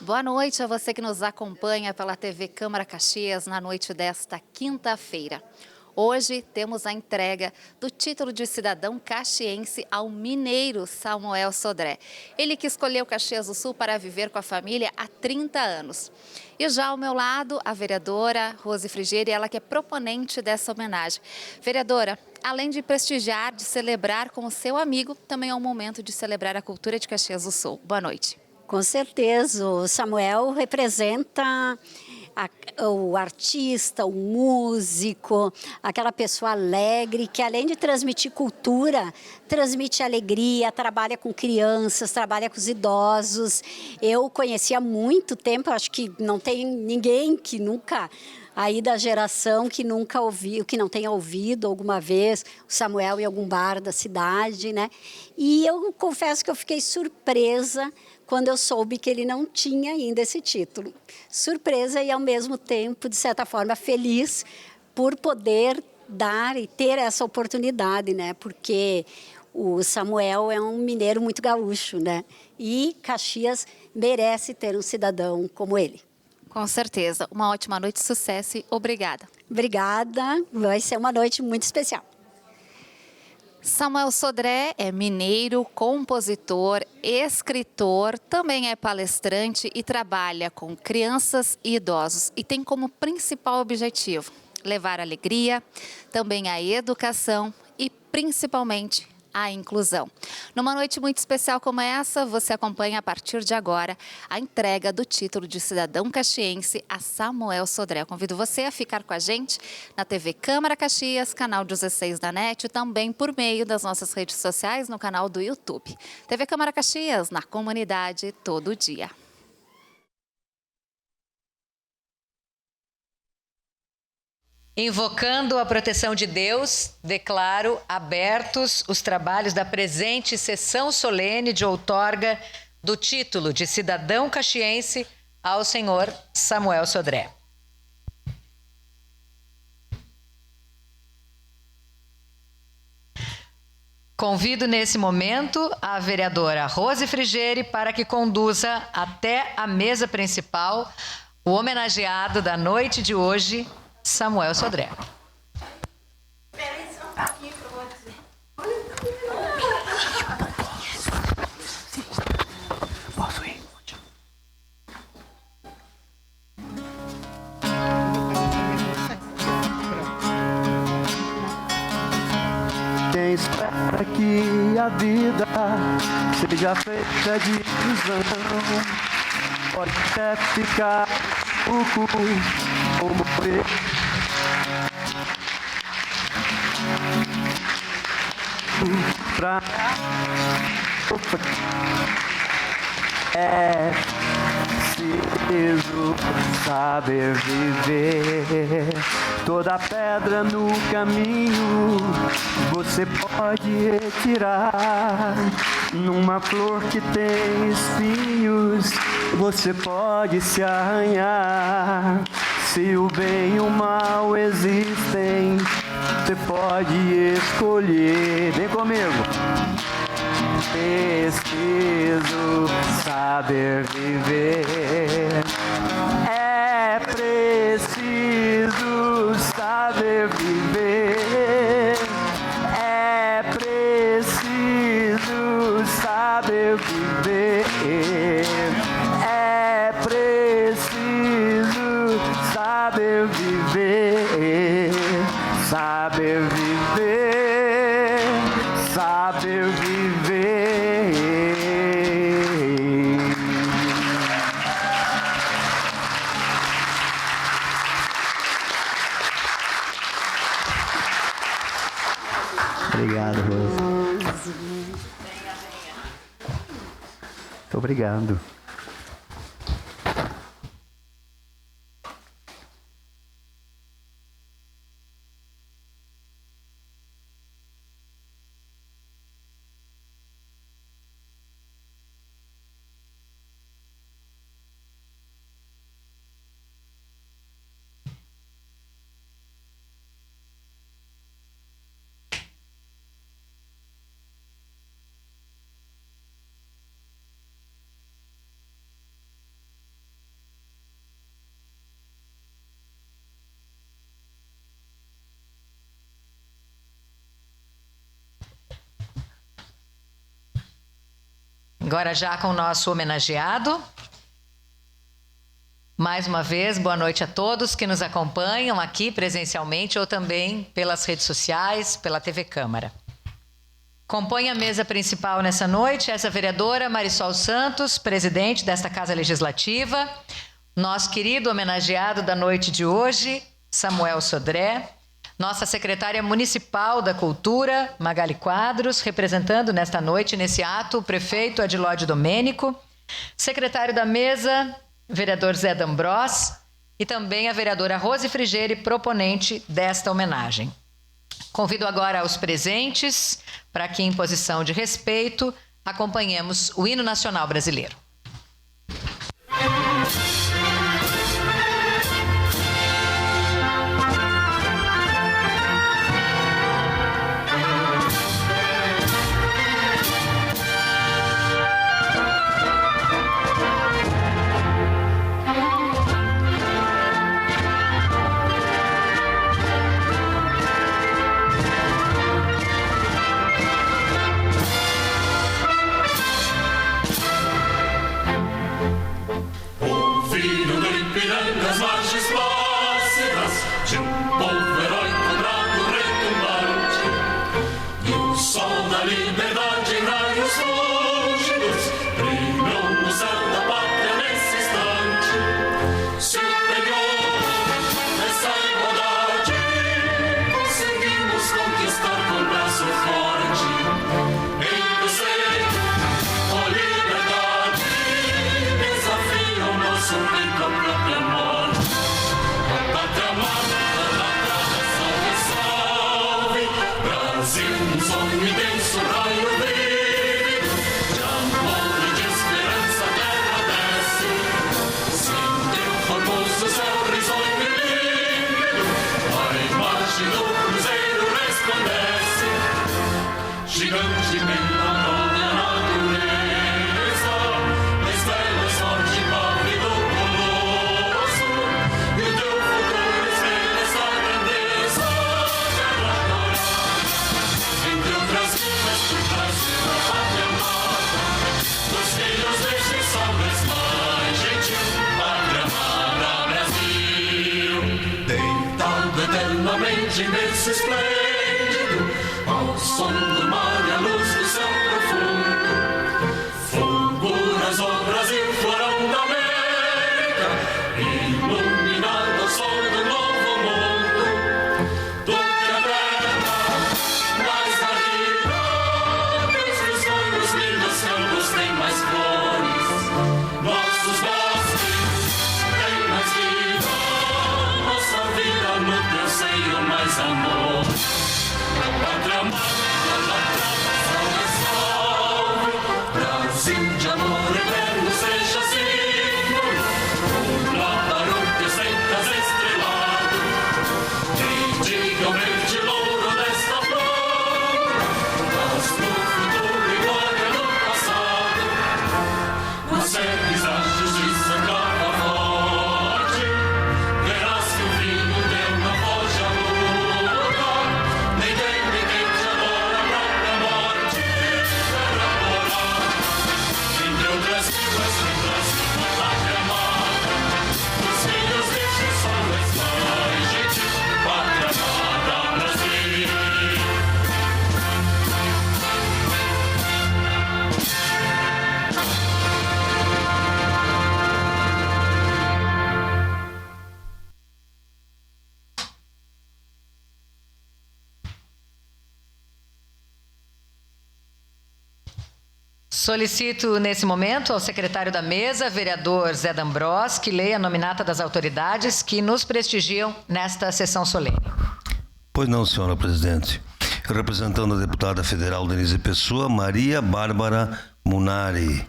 Boa noite a você que nos acompanha pela TV Câmara Caxias na noite desta quinta-feira. Hoje temos a entrega do título de cidadão caxiense ao mineiro Samuel Sodré. Ele que escolheu Caxias do Sul para viver com a família há 30 anos. E já ao meu lado, a vereadora Rose Frigieri, ela que é proponente dessa homenagem. Vereadora, além de prestigiar, de celebrar com o seu amigo, também é um momento de celebrar a cultura de Caxias do Sul. Boa noite. Com certeza, o Samuel representa o artista, o músico, aquela pessoa alegre que, além de transmitir cultura, transmite alegria, trabalha com crianças, trabalha com os idosos. Eu conheci há muito tempo, acho que não tem ninguém que nunca, aí da geração que nunca ouviu, que não tenha ouvido alguma vez o Samuel em algum bar da cidade, né? E eu confesso que eu fiquei surpresa quando eu soube que ele não tinha ainda esse título. Surpresa e, ao mesmo tempo, de certa forma, feliz por poder dar e ter essa oportunidade, né? Porque o Samuel é um mineiro muito gaúcho, né? E Caxias merece ter um cidadão como ele. Com certeza. Uma ótima noite, sucesso e obrigada. Obrigada, vai ser uma noite muito especial. Samuel Sodré é mineiro, compositor, escritor, também é palestrante e trabalha com crianças e idosos e tem como principal objetivo levar alegria, também a educação e principalmente a inclusão. Numa noite muito especial como essa, você acompanha a partir de agora a entrega do título de cidadão caxiense a Samuel Sodré. Eu convido você a ficar com a gente na TV Câmara Caxias, canal 16 da NET, e também por meio das nossas redes sociais no canal do YouTube. TV Câmara Caxias, na comunidade, todo dia. Invocando a proteção de Deus, declaro abertos os trabalhos da presente sessão solene de outorga do título de cidadão caxiense ao senhor Samuel Sodré. Convido nesse momento a vereadora Rose Frigieri para que conduza até a mesa principal o homenageado da noite de hoje, Samuel Sodré. Quem espera que a vida seja feita de ilusão pode até ficar louco ou morrer. É preciso saber viver. Toda pedra no caminho você pode retirar. Numa flor que tem espinhos você pode se arranhar. Se o bem e o mal existem, você pode escolher. Vem comigo. Preciso saber viver. É preciso saber viver. É preciso saber viver. É preciso saber viver. Saber viver. Saber viver. Obrigado, Rose. Muito obrigado. Agora já com o nosso homenageado. Mais uma vez, boa noite a todos que nos acompanham aqui presencialmente ou também pelas redes sociais, pela TV Câmara. Compõe a mesa principal nessa noite essa vereadora Marisol Santos, presidente desta Casa Legislativa, nosso querido homenageado da noite de hoje, Samuel Sodré, nossa secretária municipal da Cultura, Magali Quadros, representando nesta noite, nesse ato, o prefeito Adilódio Domênico, secretário da mesa, vereador Zé D'Ambrós, e também a vereadora Rose Frigieri, proponente desta homenagem. Convido agora os presentes para que, em posição de respeito, acompanhemos o hino nacional brasileiro. Imenso esplêndido, ao som do mar e à luz do céu profundo, fulguras o Brasil, florão da América, iluminado ao sol do novo mundo, do que a terra mais árida, os sonhos lindos campos têm mais flores, nossos bosques têm mais vida, nossa vida no teu seio mais amor. Pátria amada, salve, salve, Brasil de amor eterno seja símbolo, um lábaro que ostentas estrelado, e diga o verde louro desta flor, mas no futuro e glória do passado, consegues a justiça clava forte, verás que o vinho teu não foge à luta, nem tem quem te adora a própria morte, terra morada, entre outras vilas, pátria amada, os filhos deste sol és mais gente, pátria amada, Brasil. Solicito, nesse momento, ao secretário da mesa, vereador Zé D'Ambrós, que leia a nominata das autoridades que nos prestigiam nesta sessão solene. Pois não, senhora presidente. Representando a deputada federal Denise Pessoa, Maria Bárbara Munari.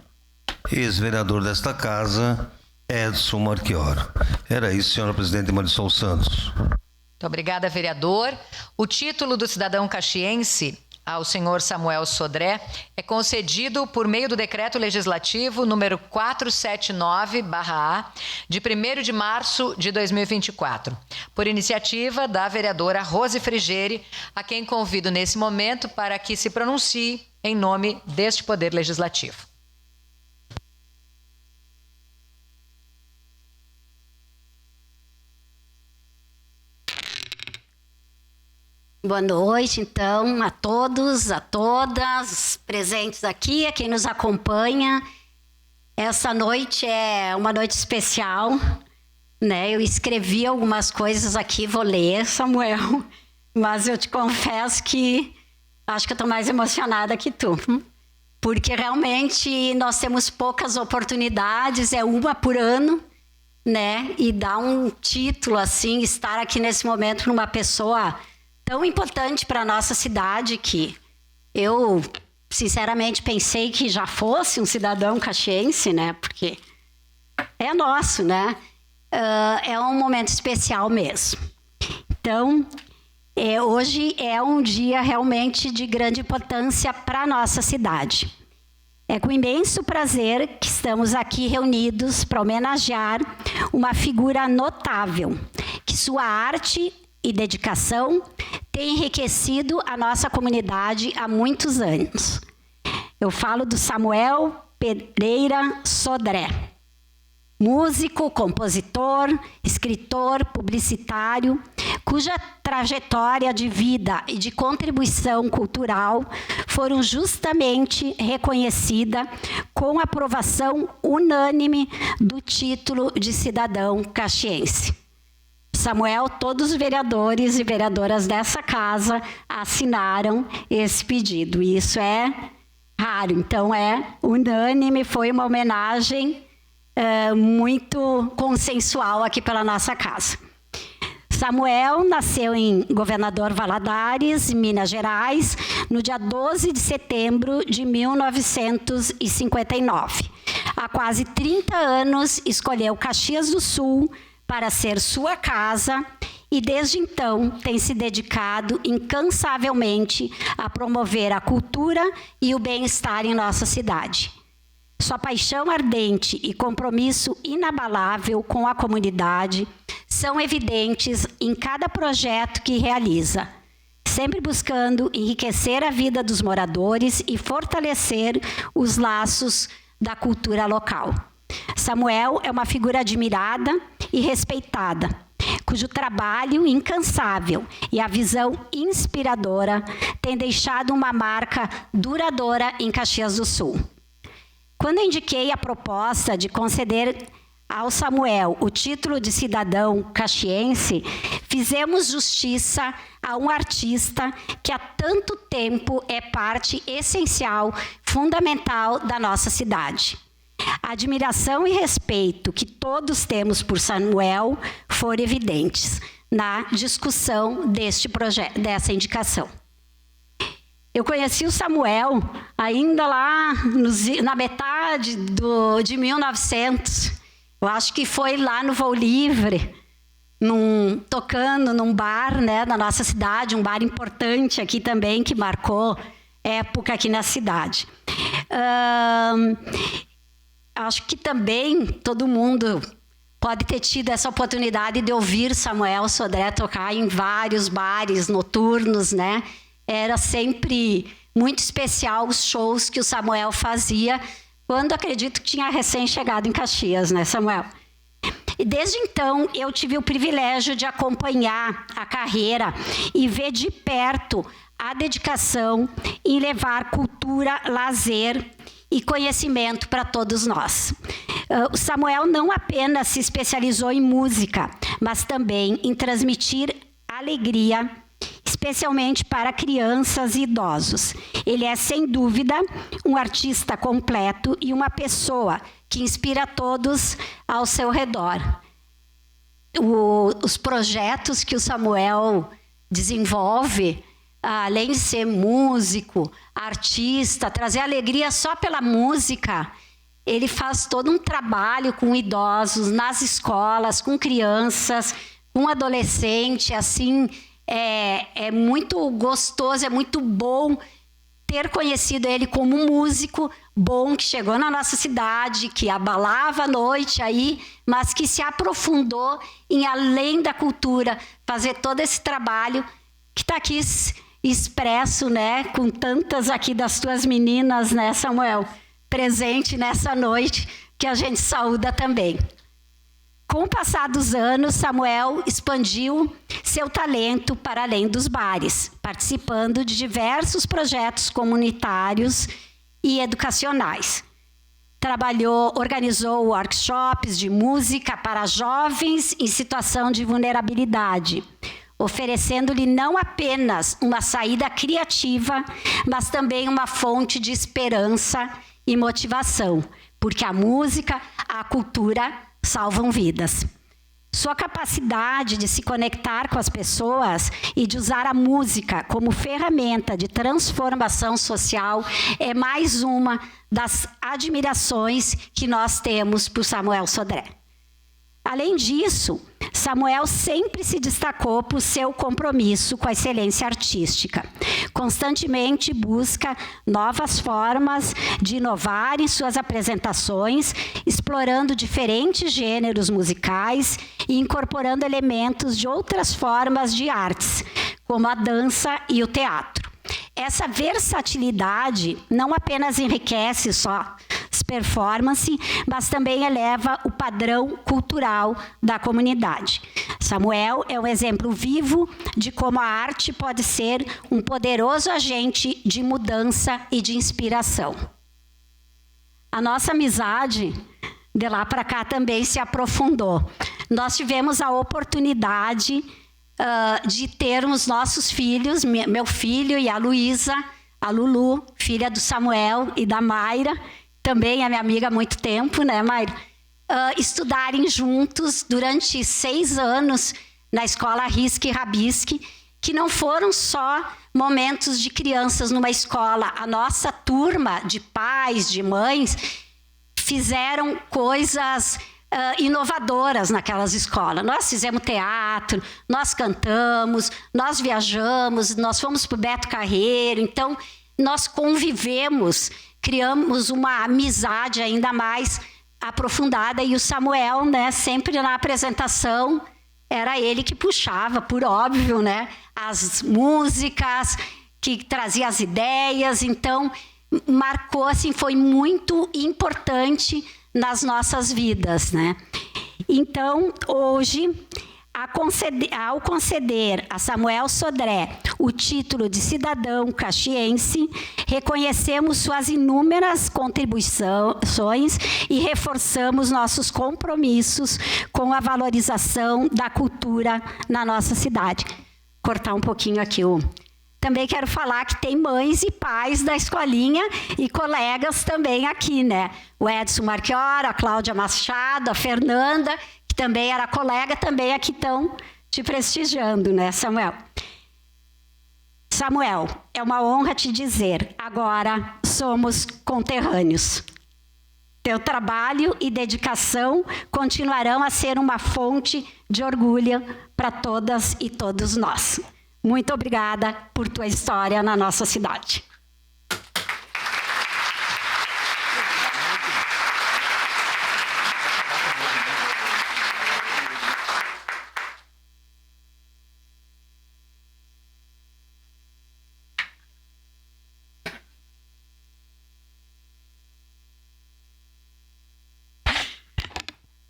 Ex-vereador desta casa, Edson Marchior. Era isso, senhora presidente Marisol Santos. Muito obrigada, vereador. O título do cidadão caxiense ao senhor Samuel Sodré é concedido por meio do Decreto Legislativo número 479/A, de 1º de março de 2024, por iniciativa da vereadora Rose Frigieri, a quem convido nesse momento para que se pronuncie em nome deste Poder Legislativo. Boa noite, então, a todos, a todas presentes aqui, a quem nos acompanha. Essa noite é uma noite especial, né? Eu escrevi algumas coisas aqui, vou ler, Samuel, mas eu te confesso que acho que eu estou mais emocionada que tu, porque realmente nós temos poucas oportunidades, é uma por ano, né? E dar um título assim, estar aqui nesse momento para uma pessoa tão importante para a nossa cidade, que eu sinceramente pensei que já fosse um cidadão caxiense, né? Porque é nosso, né? É um momento especial mesmo. Então, hoje é um dia realmente de grande importância para a nossa cidade. É com imenso prazer que estamos aqui reunidos para homenagear uma figura notável, que sua arte e dedicação tem enriquecido a nossa comunidade há muitos anos. Eu falo do Samuel Pereira Sodré, músico, compositor, escritor, publicitário, cuja trajetória de vida e de contribuição cultural foram justamente reconhecida com a aprovação unânime do título de cidadão caxiense. Samuel, todos os vereadores e vereadoras dessa casa assinaram esse pedido. E isso é raro, então é unânime, foi uma homenagem muito consensual aqui pela nossa casa. Samuel nasceu em Governador Valadares, Minas Gerais, no dia 12 de setembro de 1959. Há quase 30 anos escolheu Caxias do Sul para ser sua casa e desde então tem se dedicado incansavelmente a promover a cultura e o bem-estar em nossa cidade. Sua paixão ardente e compromisso inabalável com a comunidade são evidentes em cada projeto que realiza, sempre buscando enriquecer a vida dos moradores e fortalecer os laços da cultura local. Samuel é uma figura admirada e respeitada, cujo trabalho incansável e a visão inspiradora têm deixado uma marca duradoura em Caxias do Sul. Quando indiquei a proposta de conceder ao Samuel o título de cidadão caxiense, fizemos justiça a um artista que há tanto tempo é parte essencial, fundamental da nossa cidade. A admiração e respeito que todos temos por Samuel foram evidentes na discussão dessa indicação. Eu conheci o Samuel ainda lá na metade de 1900. Eu acho que foi lá no Voo Livre, tocando num bar, né, da nossa cidade, um bar importante aqui também, que marcou época aqui na cidade. Acho que também todo mundo pode ter tido essa oportunidade de ouvir Samuel Sodré tocar em vários bares noturnos, né? Era sempre muito especial os shows que o Samuel fazia, quando acredito que tinha recém-chegado em Caxias, né, Samuel? E desde então eu tive o privilégio de acompanhar a carreira e ver de perto a dedicação em levar cultura, lazer e conhecimento para todos nós. O Samuel não apenas se especializou em música, mas também em transmitir alegria, especialmente para crianças e idosos. Ele é, sem dúvida, um artista completo e uma pessoa que inspira todos ao seu redor. Os projetos que o Samuel desenvolve, além de ser músico, artista, trazer alegria só pela música, ele faz todo um trabalho com idosos, nas escolas, com crianças, com adolescentes, assim, é muito gostoso, é muito bom ter conhecido ele como um músico bom, que chegou na nossa cidade, que abalava a noite aí, mas que se aprofundou em além da cultura, fazer todo esse trabalho que está aqui expresso, né, com tantas aqui das tuas meninas, né, Samuel, presente nessa noite, que a gente saúda também. Com o passar dos anos, Samuel expandiu seu talento para além dos bares, participando de diversos projetos comunitários e educacionais. Organizou workshops de música para jovens em situação de vulnerabilidade, oferecendo-lhe não apenas uma saída criativa, mas também uma fonte de esperança e motivação, porque a música, a cultura salvam vidas. Sua capacidade de se conectar com as pessoas e de usar a música como ferramenta de transformação social é mais uma das admirações que nós temos por Samuel Sodré. Além disso, Samuel sempre se destacou por seu compromisso com a excelência artística. Constantemente busca novas formas de inovar em suas apresentações, explorando diferentes gêneros musicais e incorporando elementos de outras formas de artes, como a dança e o teatro. Essa versatilidade não apenas enriquece suas performances, mas também eleva o padrão cultural da comunidade. Samuel é um exemplo vivo de como a arte pode ser um poderoso agente de mudança e de inspiração. A nossa amizade, de lá para cá, também se aprofundou. Nós tivemos a oportunidade de termos nossos filhos, meu filho e a Luísa, a Lulu, filha do Samuel e da Mayra, também é minha amiga há muito tempo, né, Mayra? Estudarem juntos durante 6 anos na escola Risque e Rabisque, que não foram só momentos de crianças numa escola. A nossa turma de pais, de mães, fizeram coisas inovadoras naquelas escolas. Nós fizemos teatro, nós cantamos, nós viajamos, nós fomos para o Beto Carreiro. Então, nós convivemos, criamos uma amizade ainda mais aprofundada. E o Samuel, né, sempre na apresentação, era ele que puxava, por óbvio, né, as músicas, que trazia as ideias. Então, marcou, assim, foi muito importante nas nossas vidas, né? Então, hoje, ao conceder a Samuel Sodré o título de cidadão caxiense, reconhecemos suas inúmeras contribuições e reforçamos nossos compromissos com a valorização da cultura na nossa cidade. Cortar um pouquinho aqui o... Também quero falar que tem mães e pais da escolinha e colegas também aqui, né? O Edson Marchiora, a Cláudia Machado, a Fernanda, que também era colega, também aqui estão te prestigiando, né, Samuel? Samuel, é uma honra te dizer, agora somos conterrâneos. Teu trabalho e dedicação continuarão a ser uma fonte de orgulho para todas e todos nós. Muito obrigada por tua história na nossa cidade.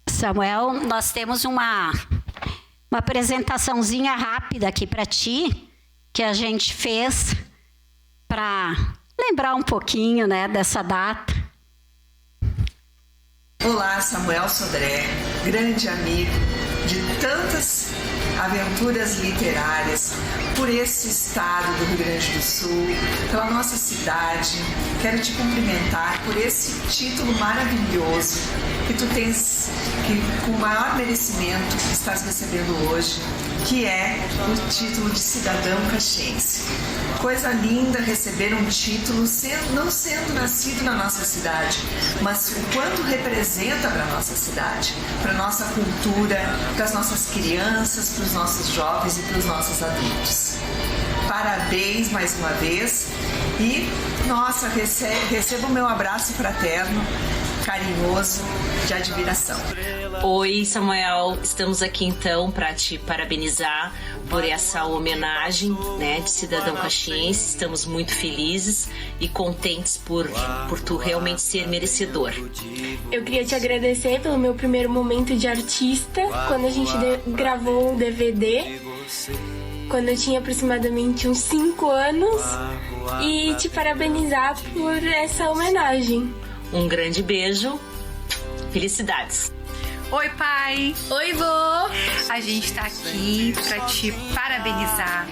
Samuel, nós temos uma apresentaçãozinha rápida aqui para ti, que a gente fez para lembrar um pouquinho, né, dessa data. Olá, Samuel Sodré, grande amigo de tantas aventuras literárias por esse estado do Rio Grande do Sul, pela nossa cidade. Quero te cumprimentar por esse título maravilhoso que tu tens, que com o maior merecimento estás recebendo hoje, que é o título de cidadão caxiense. Coisa linda receber um título não sendo nascido na nossa cidade, mas o quanto representa para a nossa cidade, para a nossa cultura, para as nossas crianças, para os nossos jovens e para os nossos adultos. Parabéns mais uma vez e, nossa, receba o meu abraço fraterno. carinhoso de admiração. Oi, Samuel. Estamos aqui então para te parabenizar por essa homenagem, né, de cidadão caxiense. Estamos muito felizes e contentes por tu realmente ser merecedor. Eu queria te agradecer pelo meu primeiro momento de artista, quando a gente gravou o DVD, quando eu tinha aproximadamente uns 5 anos, e te parabenizar por essa homenagem. Um grande beijo. Felicidades. Oi, pai. Oi, vô. A gente tá aqui pra te parabenizar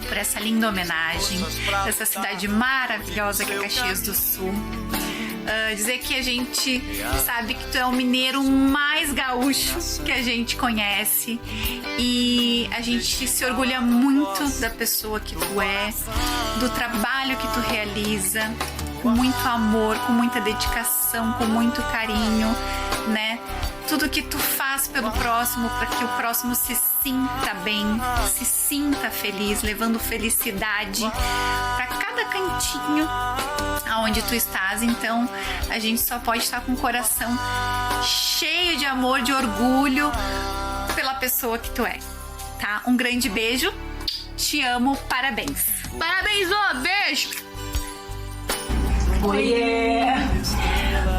por essa linda homenagem, dessa cidade maravilhosa que é Caxias do Sul. Dizer que a gente sabe que tu é o mineiro mais gaúcho que a gente conhece, e a gente se orgulha muito da pessoa que tu é, do trabalho que tu realiza, com muito amor, com muita dedicação, com muito carinho, né? Tudo que tu faz pelo próximo, para que o próximo se sinta bem, se sinta feliz, levando felicidade para cada cantinho aonde tu estás. Então, a gente só pode estar com o coração cheio de amor, de orgulho pela pessoa que tu é, tá? Um grande beijo, te amo, parabéns. Parabéns, vô. Beijo. Oiê!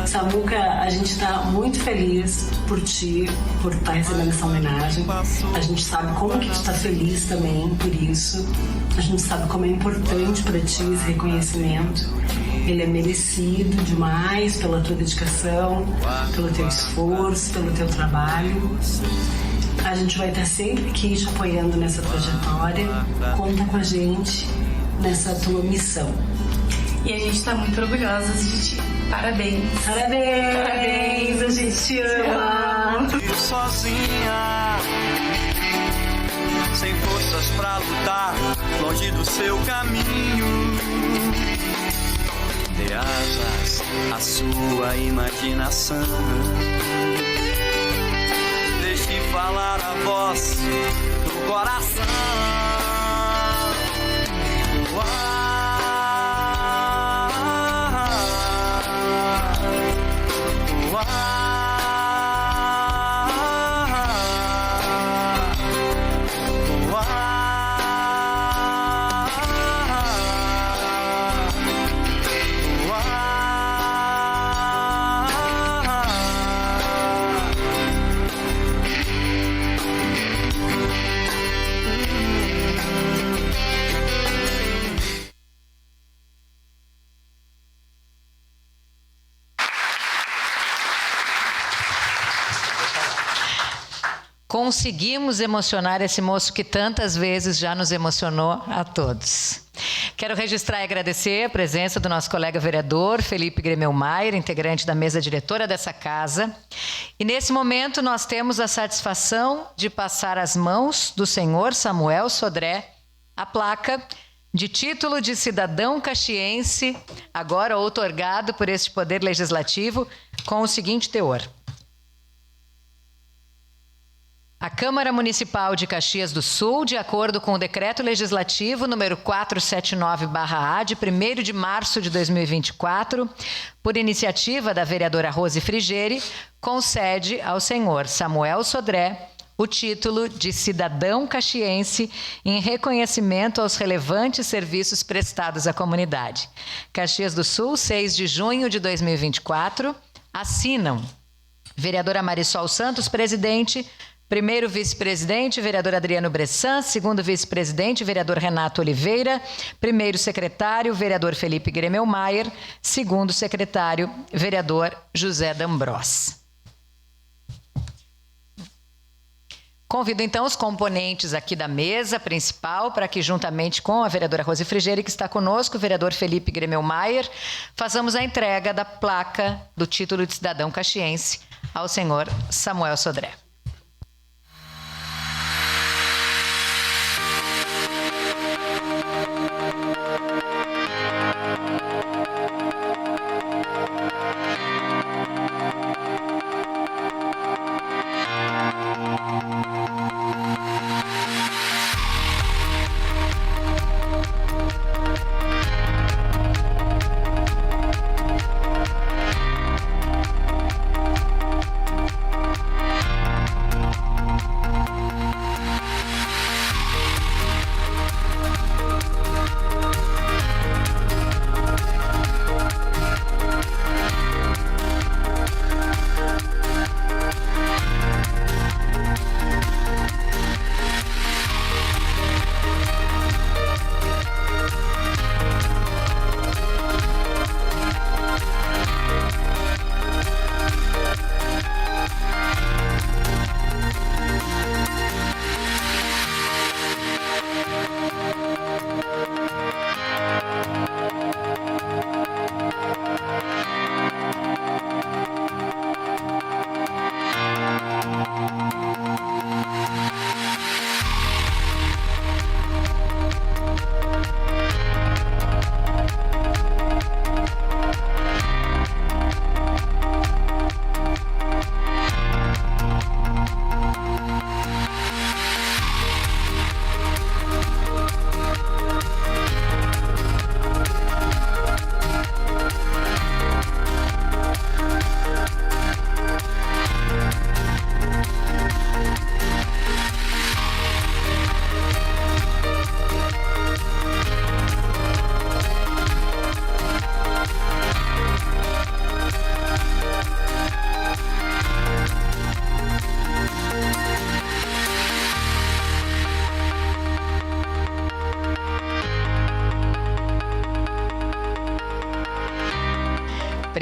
Samuca, a gente tá muito feliz por ti, por estar recebendo essa homenagem. A gente sabe como que tu tá feliz também por isso. A gente sabe como é importante para ti esse reconhecimento. Ele é merecido demais pela tua dedicação, pelo teu esforço, pelo teu trabalho. A gente vai estar sempre aqui te apoiando nessa trajetória. Conta com a gente nessa tua missão. E a gente tá muito orgulhosa de ti. Parabéns. Parabéns. Parabéns. A gente te ama. Sozinha, sem forças pra lutar, longe do seu caminho. Dê asas à sua imaginação. Deixe falar a voz do coração. Conseguimos emocionar esse moço que tantas vezes já nos emocionou a todos. Quero registrar e agradecer a presença do nosso colega vereador Felipe Gremelmaier, integrante da mesa diretora dessa casa. E nesse momento nós temos a satisfação de passar às mãos do senhor Samuel Sodré a placa de título de cidadão caxiense, agora outorgado por este Poder Legislativo, com o seguinte teor. A Câmara Municipal de Caxias do Sul, de acordo com o Decreto Legislativo número 479/A, de 1º de março de 2024, por iniciativa da vereadora Rose Frigeri, concede ao senhor Samuel Sodré o título de cidadão caxiense em reconhecimento aos relevantes serviços prestados à comunidade. Caxias do Sul, 6 de junho de 2024, assinam vereadora Marisol Santos, presidente; primeiro vice-presidente, vereador Adriano Bressan; segundo vice-presidente, vereador Renato Oliveira; primeiro secretário, vereador Felipe Gremelmaier; segundo secretário, vereador José D'Ambros. Convido então os componentes aqui da mesa principal para que, juntamente com a vereadora Rose Frigeri, que está conosco, o vereador Felipe Gremelmaier, façamos a entrega da placa do título de cidadão caxiense ao senhor Samuel Sodré.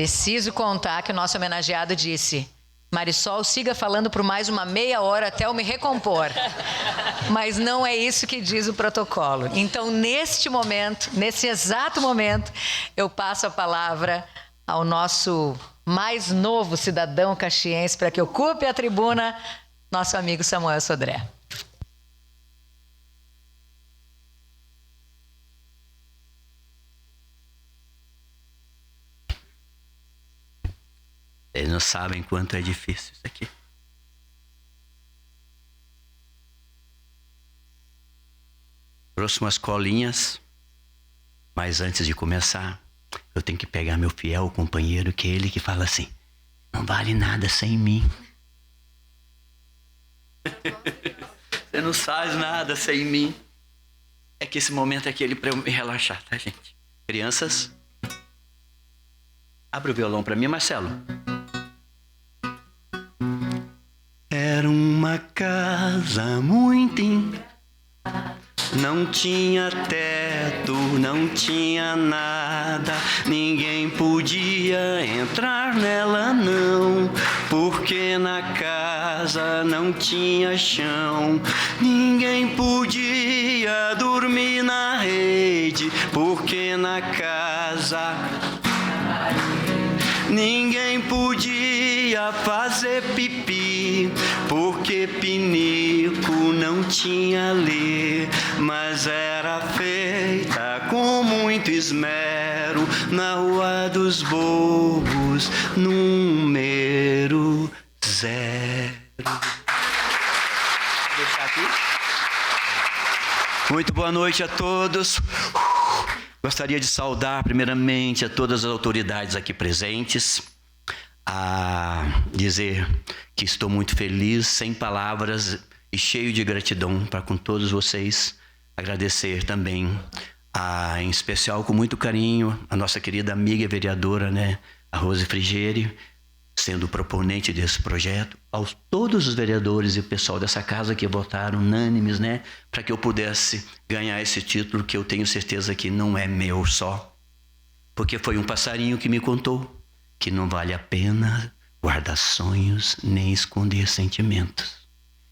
Preciso contar que o nosso homenageado disse: Marisol, siga falando por mais uma meia hora até eu me recompor. Mas não é isso que diz o protocolo. Então, neste momento, nesse exato momento, eu passo a palavra ao nosso mais novo cidadão caxiense para que ocupe a tribuna, nosso amigo Samuel Sodré. Eles não sabem quanto é difícil isso aqui. Trouxe umas colinhas, mas antes de começar, eu tenho que pegar meu fiel companheiro, que é ele que fala assim: não vale nada sem mim. Você não faz nada sem mim. É que esse momento é aquele para eu me relaxar, tá, gente? Crianças, abre o violão para mim, Marcelo. Era uma casa muito não tinha teto, não tinha nada, ninguém podia entrar nela não, porque na casa não tinha chão, ninguém podia dormir na rede, porque na casa ninguém podia fazer pipi, porque pinico não tinha lei, mas era feita com muito esmero na Rua dos Bobos, número 0. Vou deixar aqui. Muito boa noite a todos. Gostaria de saudar primeiramente a todas as autoridades aqui presentes, a dizer que estou muito feliz, sem palavras e cheio de gratidão para com todos vocês. Agradecer também, em especial com muito carinho, a nossa querida amiga e vereadora, a Rose Frigeri, sendo proponente desse projeto, aos todos os vereadores e o pessoal dessa casa que votaram unânimes, para que eu pudesse ganhar esse título, que eu tenho certeza que não é meu só, porque foi um passarinho que me contou que não vale a pena guardar sonhos nem esconder sentimentos,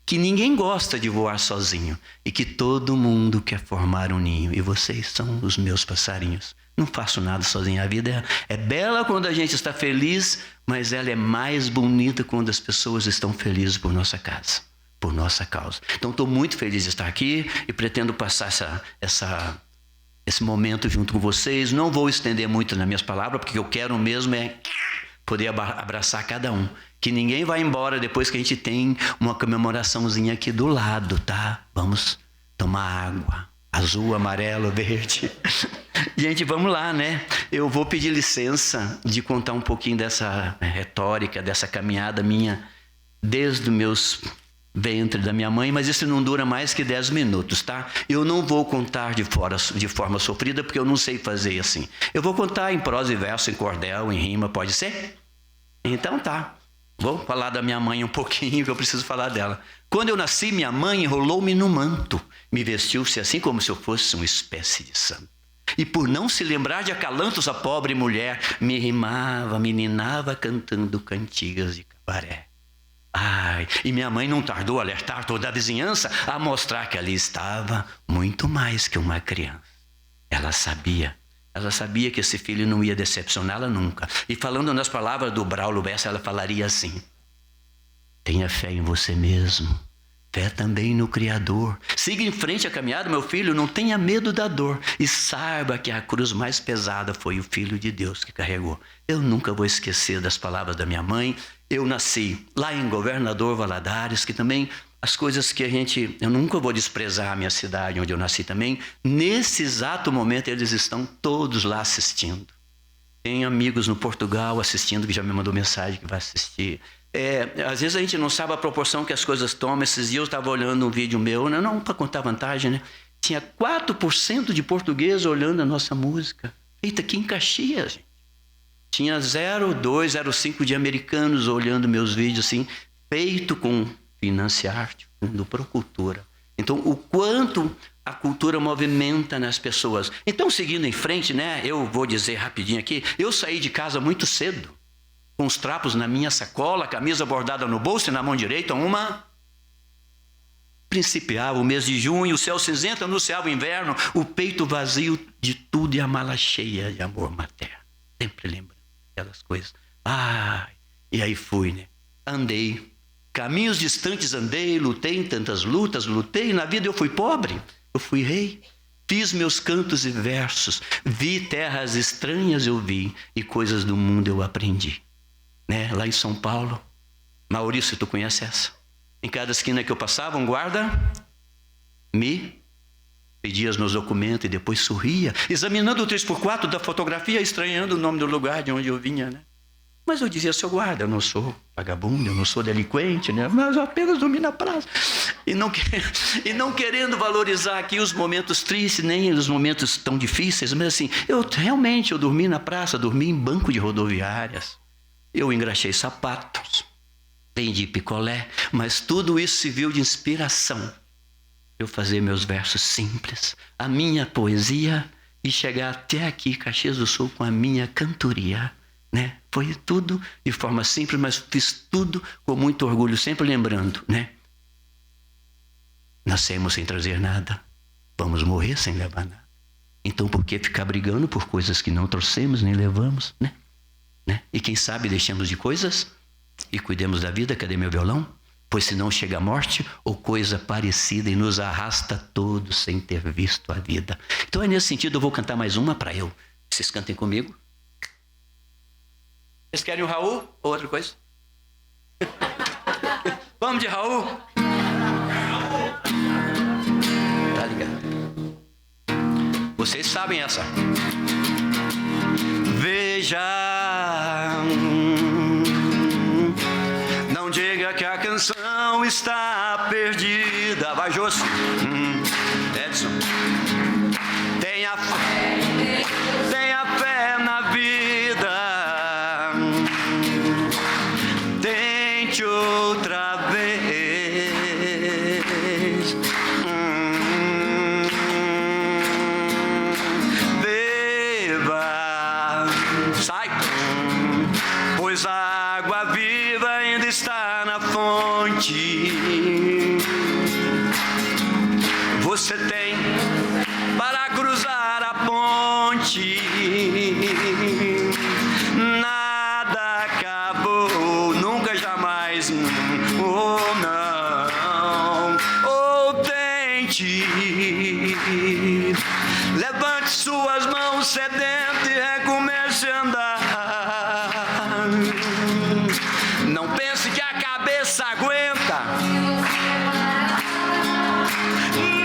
que ninguém gosta de voar sozinho e que todo mundo quer formar um ninho, e vocês são os meus passarinhos. Não faço nada sozinho. A vida é bela quando a gente está feliz, mas ela é mais bonita quando as pessoas estão felizes por nossa casa, por nossa causa. Então, estou muito feliz de estar aqui e pretendo passar esse momento junto com vocês. Não vou estender muito nas minhas palavras, porque eu quero mesmo poder abraçar cada um. Que ninguém vai embora depois que a gente tem uma comemoraçãozinha aqui do lado, tá? Vamos tomar água. Azul, amarelo, verde. Gente, vamos lá, Eu vou pedir licença de contar um pouquinho dessa retórica, dessa caminhada minha, desde os meus ventre da minha mãe, mas isso não dura mais que 10 minutos, tá? Eu não vou contar de forma sofrida, porque eu não sei fazer assim. Eu vou contar em prosa e verso, em cordel, em rima, pode ser? Então tá. Vou falar da minha mãe um pouquinho, que eu preciso falar dela. Quando eu nasci, minha mãe enrolou-me no manto, me vestiu-se assim como se eu fosse uma espécie de santo. E por não se lembrar de acalantos, a pobre mulher me rimava, me ninava cantando cantigas de cabaré. Ai, e minha mãe não tardou a alertar toda a vizinhança a mostrar que ali estava muito mais que uma criança. Ela sabia que esse filho não ia decepcioná-la nunca. E falando nas palavras do Braulio Bessa, ela falaria assim: tenha fé em você mesmo, fé também no Criador. Siga em frente a caminhada, meu filho, não tenha medo da dor. E saiba que a cruz mais pesada foi o Filho de Deus que carregou. Eu nunca vou esquecer das palavras da minha mãe. Eu nasci lá em Governador Valadares, que também as coisas que eu nunca vou desprezar a minha cidade, onde eu nasci também. Nesse exato momento, eles estão todos lá assistindo. Tenho amigos no Portugal assistindo, que já me mandou mensagem que vai assistir. Às vezes a gente não sabe a proporção que as coisas tomam. Esses dias eu estava olhando um vídeo meu, não para contar vantagem, Tinha 4% de português olhando a nossa música, feita aqui em Caxias, gente. Tinha 0,2, 0,5 de americanos olhando meus vídeos, assim, feito com Financiarte, Fundo Procultura. Então, o quanto a cultura movimenta nas pessoas. Então, seguindo em frente, né? Eu vou dizer rapidinho aqui. Eu saí de casa muito cedo, com os trapos na minha sacola, camisa bordada no bolso e na mão direita uma... Principiava o mês de junho, o céu cinzento anunciava o inverno, o peito vazio de tudo e a mala cheia de amor materno. Sempre lembrando aquelas coisas. E aí fui, né? Andei. Caminhos distantes andei, lutei em tantas lutas, lutei. Na vida eu fui pobre, eu fui rei. Fiz meus cantos e versos, vi terras estranhas eu vi e coisas do mundo eu aprendi. Né? Lá em São Paulo, Maurício, tu conhece essa? Em cada esquina que eu passava, um guarda me pedia os meus documentos e depois sorria, examinando o 3x4 da fotografia, estranhando o nome do lugar de onde eu vinha, né? Mas eu dizia, seu guarda, eu não sou vagabundo, eu não sou delinquente, né? Mas eu apenas dormi na praça. E não querendo valorizar aqui os momentos tristes, nem os momentos tão difíceis, mas assim, eu dormi na praça, dormi em banco de rodoviárias, eu engraxei sapatos, vendi picolé, mas tudo isso serviu de inspiração para eu fazer meus versos simples, a minha poesia e chegar até aqui, Caxias do Sul, com a minha cantoria, né? Foi tudo de forma simples, mas fiz tudo com muito orgulho, sempre lembrando, né? Nascemos sem trazer nada, vamos morrer sem levar nada. Então por que ficar brigando por coisas que não trouxemos nem levamos, né? E quem sabe deixamos de coisas e cuidemos da vida. Cadê meu violão? Pois senão chega a morte ou coisa parecida e nos arrasta todos sem ter visto a vida. Então é nesse sentido, eu vou cantar mais uma para eu. Vocês cantem comigo. Vocês querem o Raul ou outra coisa? Vamos de Raul? Tá ligado? Vocês sabem essa. Veja, não diga que a canção está perdida. Vai, Jôs. Edson. Tenha fé na vida. Tente outra vez. Beba. Sai. Pois a água viva ainda está na fonte. Você tem para cruzar a ponte. Nada acabou, nunca jamais. Oh não, ou tente. Levante suas mãos sedento e recomece a andar. Não pense que a cabeça aguenta.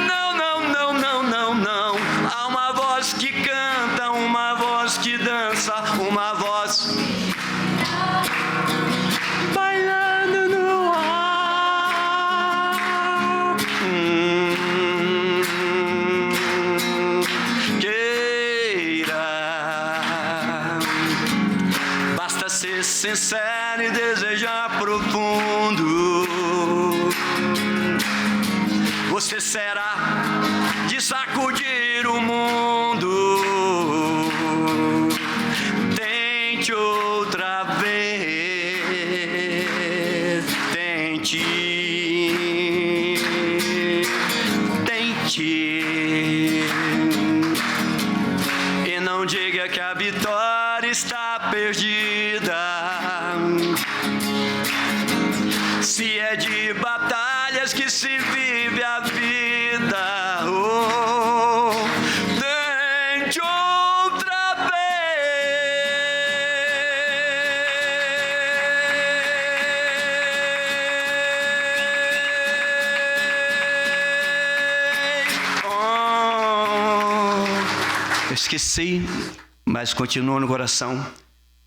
Não, não, não, não, não, não. Há uma voz que canta, uma voz que dança, uma voz bailando no ar. Queira. Basta ser sincero e desejar profundo. Você será de sacudir o mundo. Tente outra vez. Tente. E não diga que a vitória está perdida. Se é de batalhas que se vive a vida, oh, tente outra vez. Oh, eu esqueci, mas continua no coração.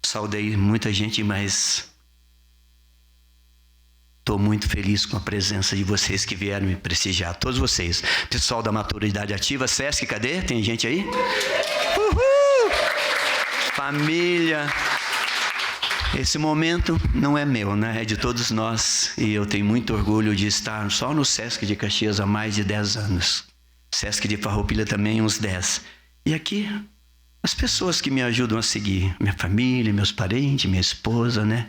Saudei muita gente, mas estou muito feliz com a presença de vocês que vieram me prestigiar. Todos vocês. Pessoal da Maturidade Ativa, Sesc, cadê? Tem gente aí? Uhul! Família. Esse momento não é meu, né? É de todos nós. E eu tenho muito orgulho de estar só no Sesc de Caxias há mais de 10 anos. Sesc de Farroupilha também uns 10. E aqui, as pessoas que me ajudam a seguir. Minha família, meus parentes, minha esposa, né?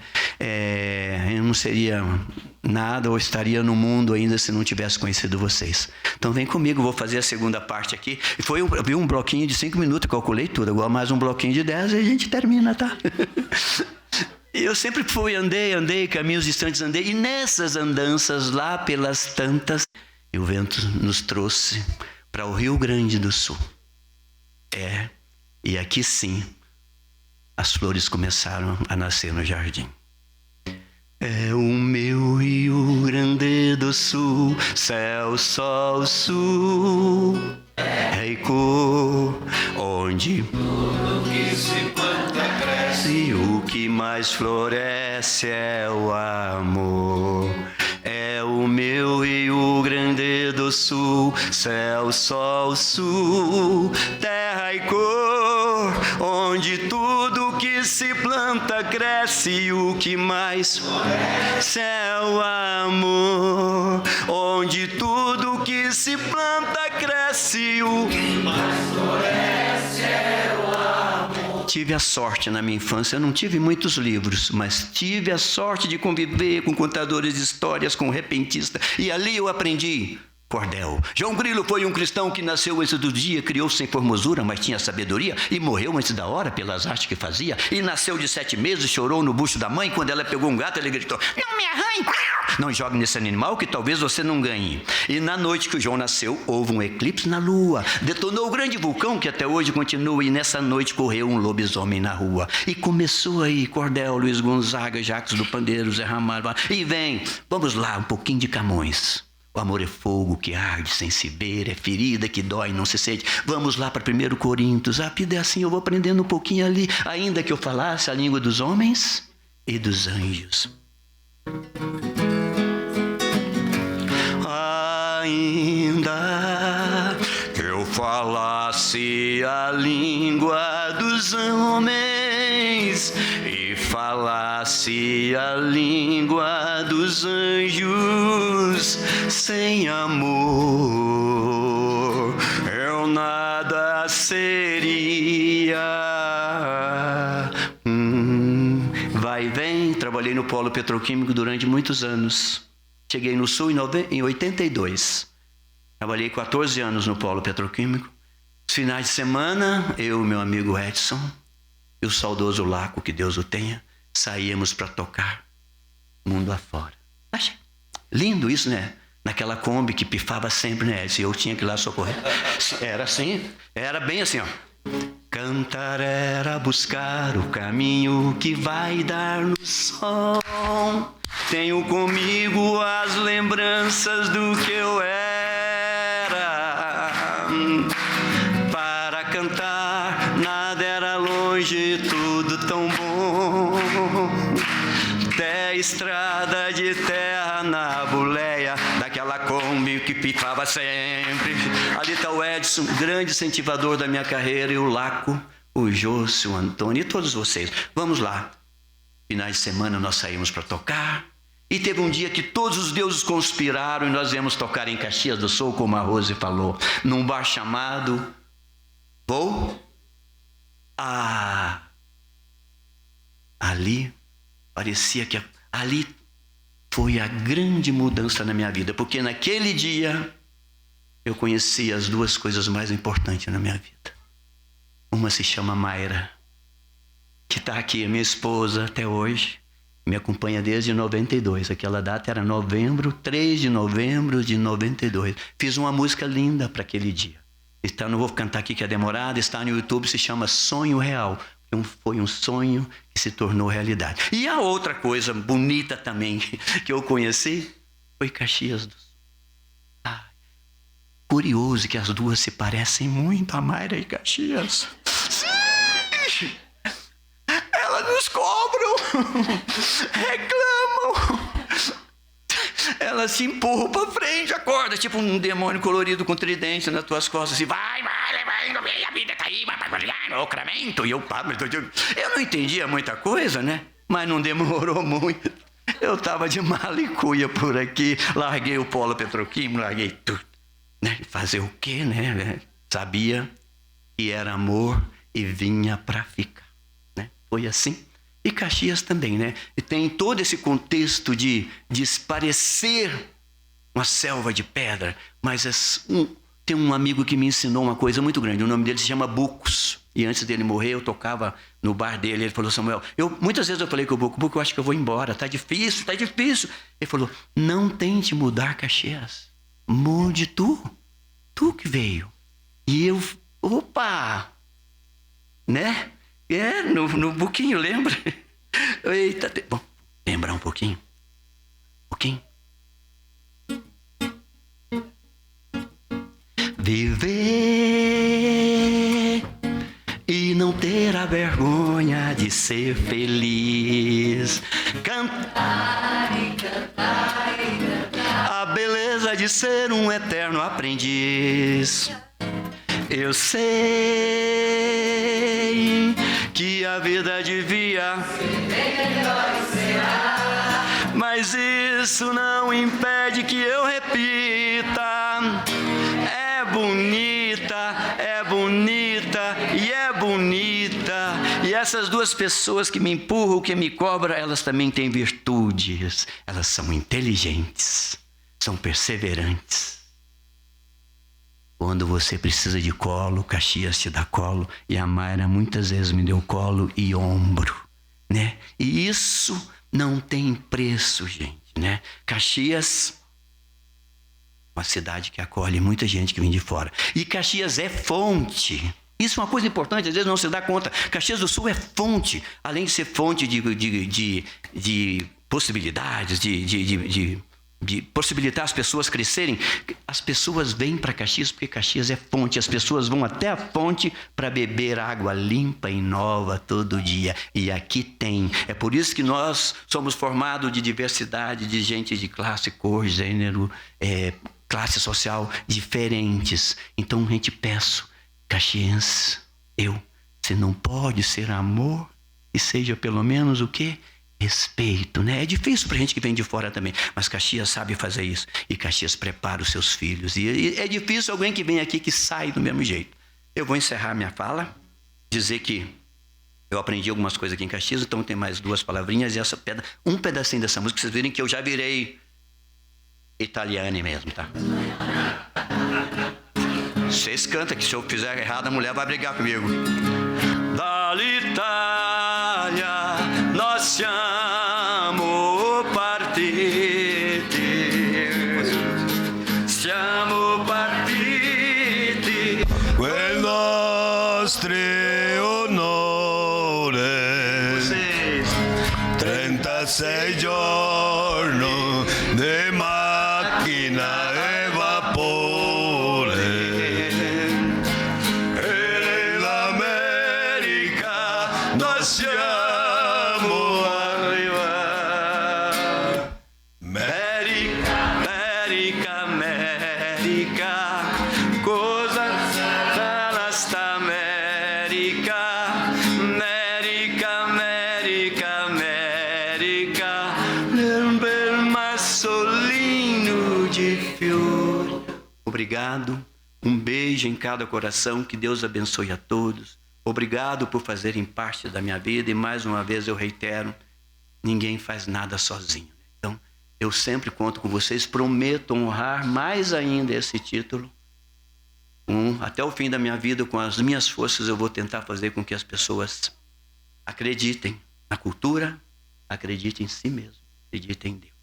Eu não seria nada ou estaria no mundo ainda se não tivesse conhecido vocês. Então vem comigo, vou fazer a segunda parte aqui. Vi um bloquinho de 5 minutos, calculei tudo. Agora mais um bloquinho de 10 e a gente termina, tá? E eu sempre andei, caminhos distantes andei. E nessas andanças, lá pelas tantas, o vento nos trouxe para o Rio Grande do Sul. E aqui sim, as flores começaram a nascer no jardim. É o meu Rio Grande do Sul, céu, sol, sul, Reicô, onde tudo que se planta cresce, e o que mais floresce é o amor. É o meu Rio Grande do Sul, céu, sol, sul, terra e cor, onde tudo que se planta cresce e o que mais floresce é o amor. Onde tudo que se planta cresce e o que mais floresce é o amor. Tive a sorte na minha infância, eu não tive muitos livros, mas tive a sorte de conviver com contadores de histórias, com repentistas, e ali eu aprendi cordel. João Grilo foi um cristão que nasceu antes do dia, criou sem formosura, mas tinha sabedoria, e morreu antes da hora pelas artes que fazia, e nasceu de 7 meses, chorou no bucho da mãe, quando ela pegou um gato, ele gritou, não me arranhe, não jogue nesse animal que talvez você não ganhe. E na noite que o João nasceu, houve um eclipse na lua, detonou o grande vulcão que até hoje continua, e nessa noite correu um lobisomem na rua. E começou aí, cordel, Luiz Gonzaga, Jacques do Pandeiro, Zé Ramalho, e vem, vamos lá, um pouquinho de Camões. O amor é fogo que arde sem se ver, é ferida que dói, não se sente. Vamos lá para 1 Coríntios. A vida é assim, eu vou aprendendo um pouquinho ali. Ainda que eu falasse a língua dos homens e dos anjos. Ainda que eu falasse a língua dos homens e falasse a língua dos anjos, sem amor eu nada seria. Vai e vem, trabalhei no polo petroquímico durante muitos anos. Cheguei no Sul em 82. Trabalhei 14 anos no polo petroquímico. Os finais de semana, eu e meu amigo Edson e o saudoso Laco, que Deus o tenha, saíamos para tocar mundo afora. Achei lindo isso, né? Naquela Kombi que pifava sempre, né, Edson? Eu tinha que ir lá socorrer. Era assim, era bem assim, ó. Cantar era buscar o caminho que vai dar no sol. Tenho comigo as lembranças do que eu era. Para cantar, nada era longe, tudo tão bom. Até estrada de terra na boleia daquela Kombi que pifava sempre. Ali está o Edson, grande incentivador da minha carreira, e o Laco, o Jôcio, o Antônio e todos vocês. Vamos lá. Finais de semana nós saímos para tocar. E teve um dia que todos os deuses conspiraram e nós viemos tocar em Caxias do Sul, como a Rose falou, num bar chamado Ali parecia que ali foi a grande mudança na minha vida, porque naquele dia eu conheci as duas coisas mais importantes na minha vida. Uma se chama Mayra, que está aqui, a minha esposa até hoje, me acompanha desde 92. Aquela data era 3 de novembro de 92. Fiz uma música linda para aquele dia. Não vou cantar aqui que é demorada, está no YouTube, se chama Sonho Real. Foi um sonho que se tornou realidade. E a outra coisa bonita também que eu conheci foi Caxias do Sul. Curioso que as duas se parecem muito, a Mayra e Caxias. Sim! Elas nos cobram, reclamam. Elas se empurram para frente, acorda, tipo um demônio colorido com tridente nas tuas costas, e vai, a vida tá aí, o cramento. E eu não entendia muita coisa, né? mas não demorou muito. Eu estava de mala e cuia por aqui, larguei o polo petroquímico, larguei tudo. Né? Fazer o quê, né? Sabia que era amor e vinha para ficar. Né? Foi assim. E Caxias também, né? E tem todo esse contexto de parecer uma selva de pedra, mas tem um amigo que me ensinou uma coisa muito grande. O nome dele se chama Bucos. E antes dele morrer, eu tocava no bar dele. Ele falou, Samuel, muitas vezes eu falei com o Buco, eu acho que eu vou embora, tá difícil. Ele falou, não tente mudar Caxias. Mude tu que veio. E eu, opa, né? No Buquinho, lembra? Eita, bom, lembrar um pouquinho. Viver e não ter a vergonha de ser feliz. Cantar e cantar e cantar. A beleza de ser um eterno aprendiz. Eu sei que a vida devia ser melhor e será, mas isso não impede que eu repita. É bonita e é bonita. E essas duas pessoas que me empurram, que me cobram, elas também têm virtudes. Elas são inteligentes, são perseverantes. Quando você precisa de colo, Caxias te dá colo. E a Mayra muitas vezes me deu colo e ombro, né? E isso não tem preço, gente, né? Caxias, uma cidade que acolhe muita gente que vem de fora. E Caxias é fonte. Isso é uma coisa importante, às vezes não se dá conta. Caxias do Sul é fonte. Além de ser fonte de possibilidades, de possibilitar as pessoas crescerem, as pessoas vêm para Caxias porque Caxias é fonte. As pessoas vão até a fonte para beber água limpa e nova todo dia. E aqui tem. É por isso que nós somos formados de diversidade, de gente de classe, cor, gênero, classe social diferentes. Então, gente, peço, caxiense, se não pode ser amor, que seja pelo menos o quê? Respeito, né? É difícil pra gente que vem de fora também, mas Caxias sabe fazer isso. E Caxias prepara os seus filhos. E é difícil alguém que vem aqui que sai do mesmo jeito. Eu vou encerrar minha fala, dizer que eu aprendi algumas coisas aqui em Caxias, então tem mais 2 palavrinhas e um pedacinho dessa música, vocês verem que eu já virei italiano mesmo, tá? Vocês cantam, que se eu fizer errado, a mulher vai brigar comigo. Dall'Italia nós siamo partiti, quel nostro onore, 36 giorni di macchina e vapore. Siamo arrivati. America, cosa sarà sta America? America, nel bel massolino de fiori. Obrigado, um beijo em cada coração, que Deus abençoe a todos. Obrigado por fazerem parte da minha vida e mais uma vez eu reitero, ninguém faz nada sozinho. Então, eu sempre conto com vocês, prometo honrar mais ainda esse título. Até o fim da minha vida, com as minhas forças, eu vou tentar fazer com que as pessoas acreditem na cultura, acreditem em si mesmo, acreditem em Deus.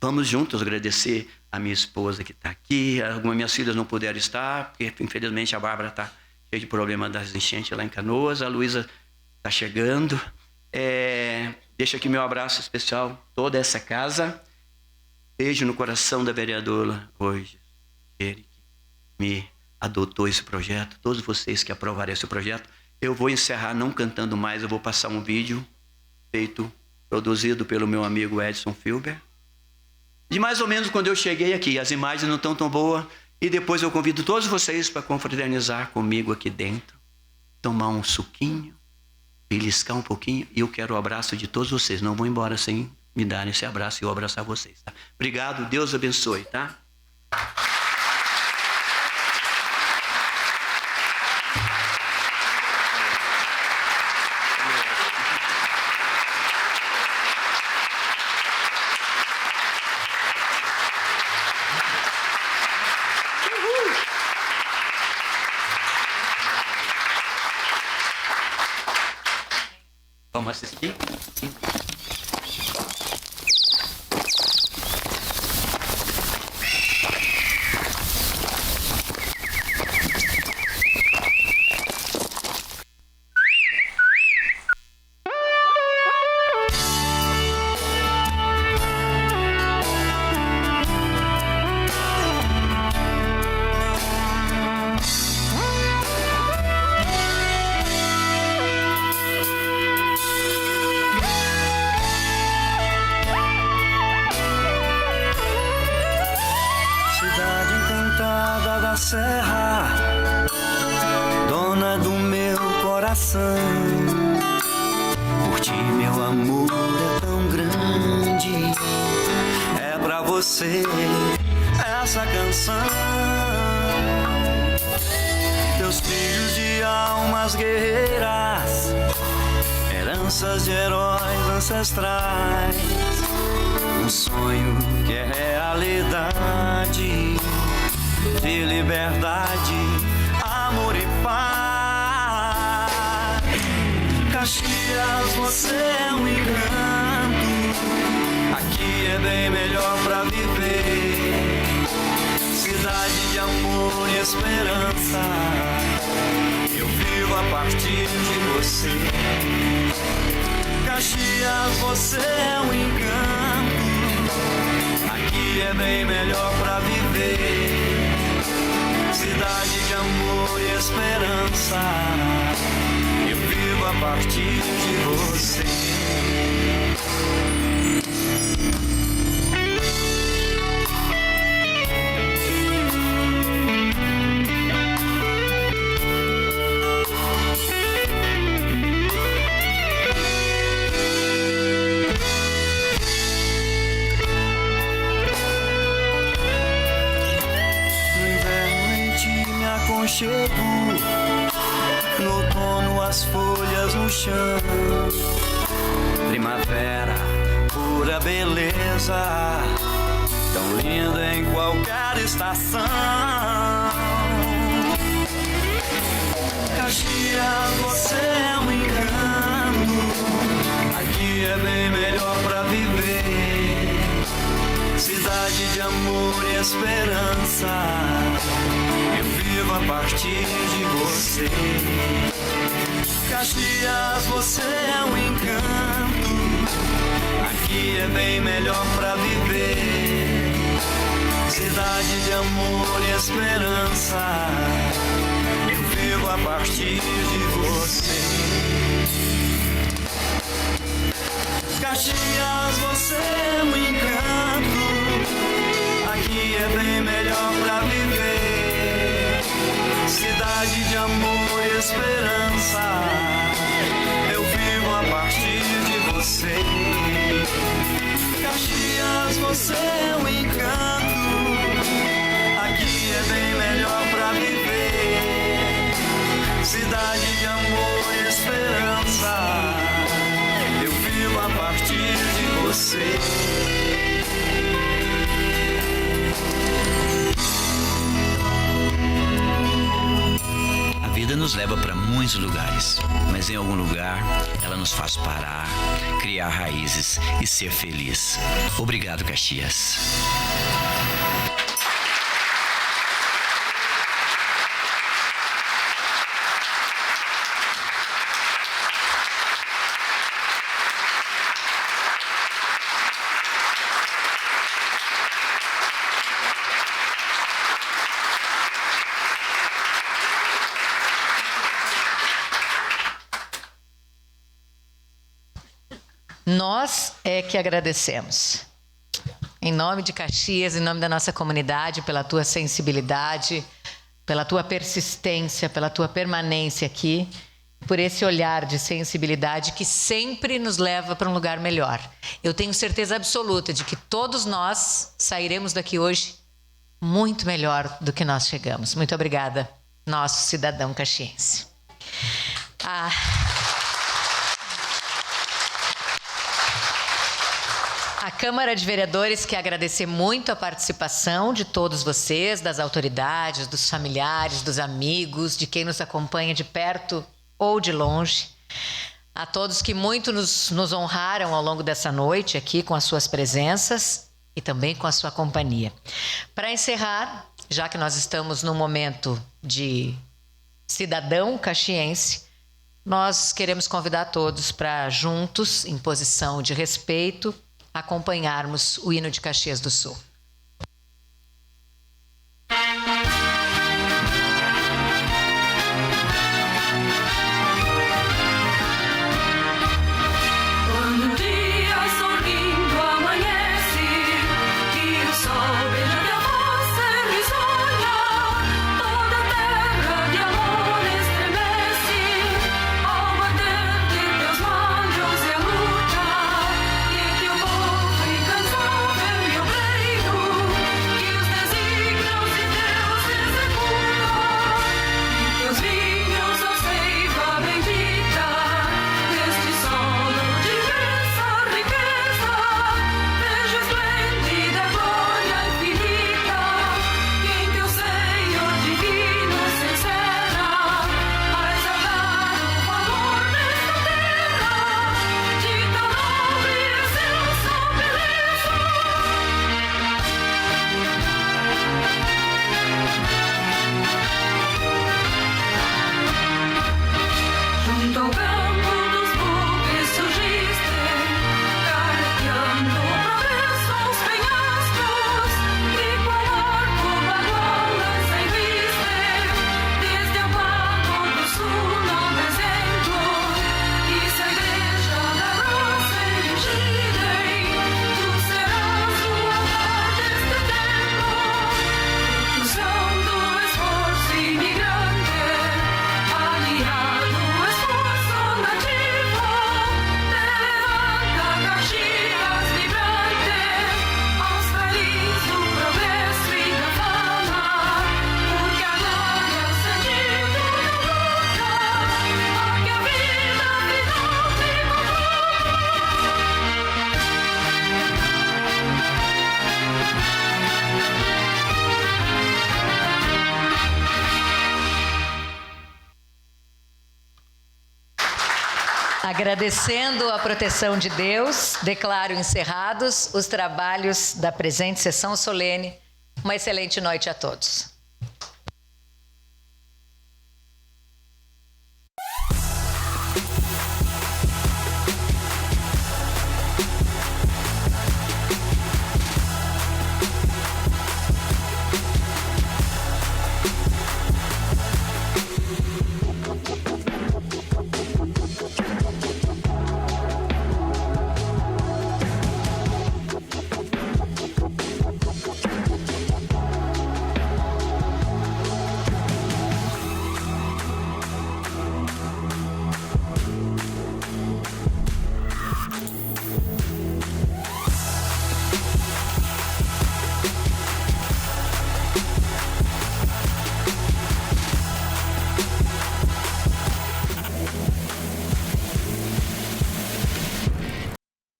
Vamos juntos agradecer a minha esposa que está aqui. Algumas minhas filhas não puderam estar, porque infelizmente a Bárbara está cheio de problema das enchentes lá em Canoas. A Luísa está chegando. Deixo aqui meu abraço especial, toda essa casa. Beijo no coração da vereadora hoje, que me adotou esse projeto. Todos vocês que aprovaram esse projeto. Eu vou encerrar não cantando mais, eu vou passar um vídeo produzido pelo meu amigo Edson Filber. De mais ou menos quando eu cheguei aqui. As imagens não estão tão boas. E depois eu convido todos vocês para confraternizar comigo aqui dentro, tomar um suquinho beliscar um pouquinho e eu quero o abraço de todos vocês. Não vou embora sem me dar esse abraço e eu abraçar vocês, tá? Obrigado, Deus abençoe, tá? Vamos assistir? Sim. Cidade encantada da serra, dona do meu coração. Por ti meu amor é tão grande, é pra você essa canção. Teus filhos de almas guerreiras, heranças de heróis ancestrais, um sonho que é realidade, de liberdade, amor e paz. Caxias, você é um encanto, aqui é bem melhor pra viver. Cidade de amor e esperança, eu vivo a partir de você. Caxias, você é um encanto, aqui é bem melhor pra viver. Cidade de amor e esperança, eu vivo a partir de você. Aconchego, no outono as folhas no chão, primavera, pura beleza, tão linda em qualquer estação. Caxias, você é um encanto, aqui é bem melhor pra viver. Cidade de amor e esperança, eu vivo a partir de você. Caxias, você é um encanto, aqui é bem melhor pra viver. Cidade de amor e esperança, eu vivo a partir de você. Caxias, você é um encanto, aqui é bem melhor pra viver. Cidade de amor e esperança, eu vivo a partir de você. Caxias, você é um encanto, aqui é bem melhor pra viver. Cidade de amor e esperança, eu vivo a partir de você. A vida nos leva para muitos lugares, mas em algum lugar ela nos faz parar, criar raízes e ser feliz. Obrigado, Caxias. Nós é que agradecemos. Em nome de Caxias, em nome da nossa comunidade, pela tua sensibilidade, pela tua persistência, pela tua permanência aqui por esse olhar de sensibilidade que sempre nos leva para um lugar melhor. Eu tenho certeza absoluta de que todos nós sairemos daqui hoje muito melhor do que nós chegamos. Muito obrigada, nosso cidadão caxiense. A Câmara de Vereadores quer agradecer muito a participação de todos vocês, das autoridades, dos familiares, dos amigos, de quem nos acompanha de perto ou de longe. A todos que muito nos honraram ao longo dessa noite aqui com as suas presenças e também com a sua companhia. Para encerrar, já que nós estamos num momento de cidadão caxiense, nós queremos convidar todos para juntos, em posição de respeito, acompanharmos o hino de Caxias do Sul. Agradecendo a proteção de Deus, declaro encerrados os trabalhos da presente sessão solene. Uma excelente noite a todos.